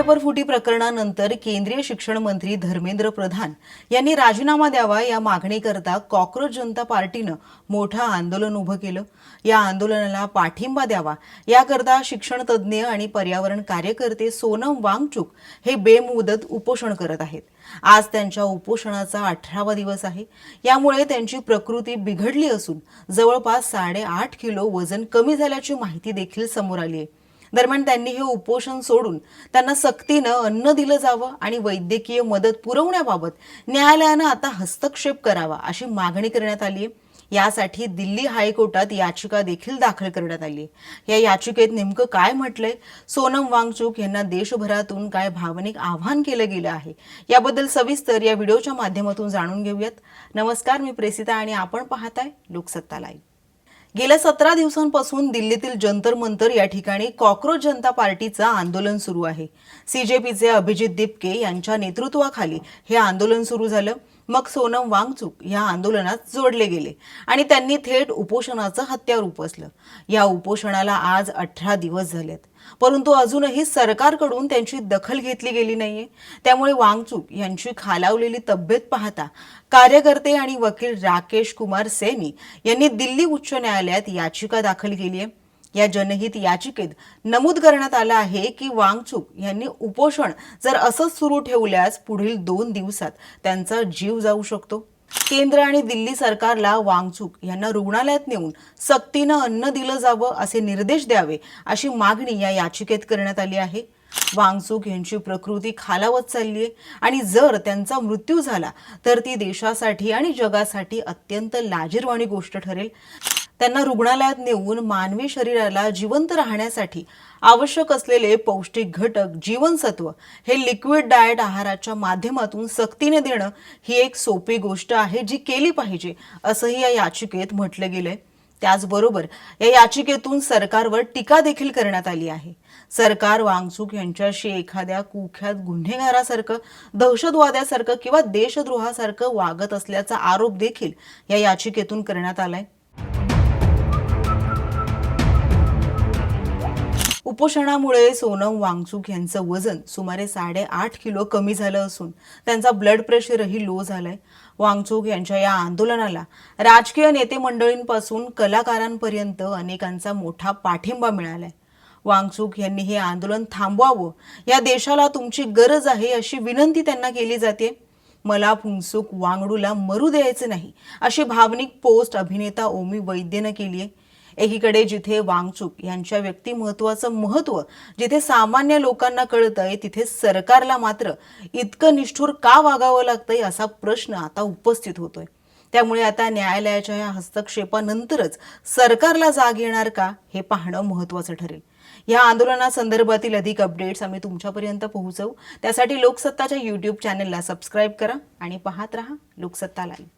Paper फुटी प्रकरणानंतर केंद्रीय शिक्षण मंत्री धर्मेंद्र प्रधान यांनी राजीनामा द्यावा या मागणीकरता कॉकरोच जनता पार्टीनं मोठं आंदोलन उभं केलं। या आंदोलनाला पाठिंबा द्यावा याकरता शिक्षण तज्ज्ञ आणि पर्यावरण कार्यकर्ते सोनम वांगचुक हे बेमुदत उपोषण करत आहेत। आज त्यांच्या उपोषणाचा 18वा दिवस आहे। यामुळे त्यांची प्रकृती बिघडली असून जवळपास 8.5 किलो वजन कमी झाल्याची माहिती देखील समोर आली आहे। दरम्यान त्यांनी हे उपोषण सोडून त्यांना सक्तीनं अन्न दिलं जावं आणि वैद्यकीय मदत पुरवण्याबाबत न्यायालयानं आता हस्तक्षेप करावा अशी मागणी करण्यात आली आहे। यासाठी दिल्ली हायकोर्टात याचिका देखील दाखल करण्यात आली आहे। या याचिकेत नेमकं काय म्हटलंय, सोनम वांगचुक यांना देशभरातून काय भावनिक आव्हान केलं गेलं आहे, याबद्दल सविस्तर या व्हिडिओच्या माध्यमातून जाणून घेऊयात। नमस्कार, मी प्रेसिता आणि आपण पाहताय लोकसत्ता लाईव्ह। गेल्या 17 दिवसांपासून दिल्लीतील जंतर मंतर या ठिकाणी कॉकरोच जनता पार्टीचं आंदोलन सुरू आहे। सीजेपीचे अभिजित दिपके यांच्या नेतृत्वाखाली हे आंदोलन सुरू झालं। मग सोनम वांगचुक या आंदोलनात जोडले गेले आणि त्यांनी थेट उपोषणाचं हत्यार उपसलं। या उपोषणाला आज 18 दिवस झालेत, परंतु अजूनही सरकारकडून त्यांची दखल घेतली गेली नाहीये। त्यामुळे वांगचुक यांची खालावलेली तब्येत पाहता कार्यकर्ते आणि वकील राकेश कुमार सैनी यांनी दिल्ली उच्च न्यायालयात याचिका दाखल केली आहे। या जनहित याचिकेत नमूद करण्यात आलं आहे की वांगचुक यांनी उपोषण जर असंच सुरू ठेवल्यास पुढील 2 दिवसात त्यांचा जीव जाऊ शकतो। केंद्र आणि दिल्ली सरकारला वांगचुक यांना रुग्णालयात नेऊन सक्तीनं अन्न दिलं जावं असे निर्देश द्यावे अशी मागणी या याचिकेत करण्यात आली आहे। वांगचुक यांची प्रकृती खालावत चालली आहे आणि जर त्यांचा मृत्यू झाला तर ती देशासाठी आणि जगासाठी अत्यंत लाजिरवाणी गोष्ट ठरेल। त्यांना रुग्णालयात नेऊन मानवी शरीराला जिवंत राहण्यासाठी आवश्यक असलेले पौष्टिक घटक, जीवनसत्व हे लिक्विड डाएट आहाराच्या माध्यमातून सक्तीने देणं ही एक सोपी गोष्ट आहे जी केली पाहिजे असंही या याचिकेत म्हटलं गेलंय। त्याचबरोबर या याचिकेतून सरकारवर टीका देखील करण्यात आली आहे। सरकार वांगचुक यांच्याशी एखाद्या कुख्यात गुन्हेगारासारखं, दहशतवाद्यासारखं किंवा देशद्रोहासारखं वागत असल्याचा आरोप देखील या याचिकेतून करण्यात आलाय। उपोषणामुळे सोनम वांगचुक यांचं वजन सुमारे 8.5 किलो कमी झालं असून त्यांचा ब्लड प्रेशरही लो झालाय। वांगचुक यांच्या या आंदोलनाला राजकीय नेते मंडळींपासून कलाकारांपर्यंत अनेकांचा मोठा पाठिंबा मिळालाय। वांगचुक यांनी हे आंदोलन थांबवावं, या देशाला तुमची गरज आहे अशी विनंती त्यांना केली जाते। मला फुंगसुक वांगडूला मरू द्यायचं नाही अशी भावनिक पोस्ट अभिनेता ओमी वैद्यनं केली आहे। एकीकडे जिथे वांगचुक यांच्या व्यक्तिमत्वाचं महत्त्व जिथे सामान्य लोकांना कळतंय, तिथे सरकारला मात्र इतकं निष्ठुर का वागावं लागतंय असा प्रश्न आता उपस्थित होतोय। त्यामुळे आता न्यायालयाच्या या हस्तक्षेपानंतरच सरकारला जाग येणार का हे पाहणं महत्त्वाचं ठरेल। या आंदोलनासंदर्भातील अधिक अपडेट्स आम्ही तुमच्यापर्यंत पोहोचवू। त्यासाठी लोकसत्ताच्या YouTube चॅनलला सबस्क्राईब करा आणि पाहत रहा लोकसत्ता लाईव्ह।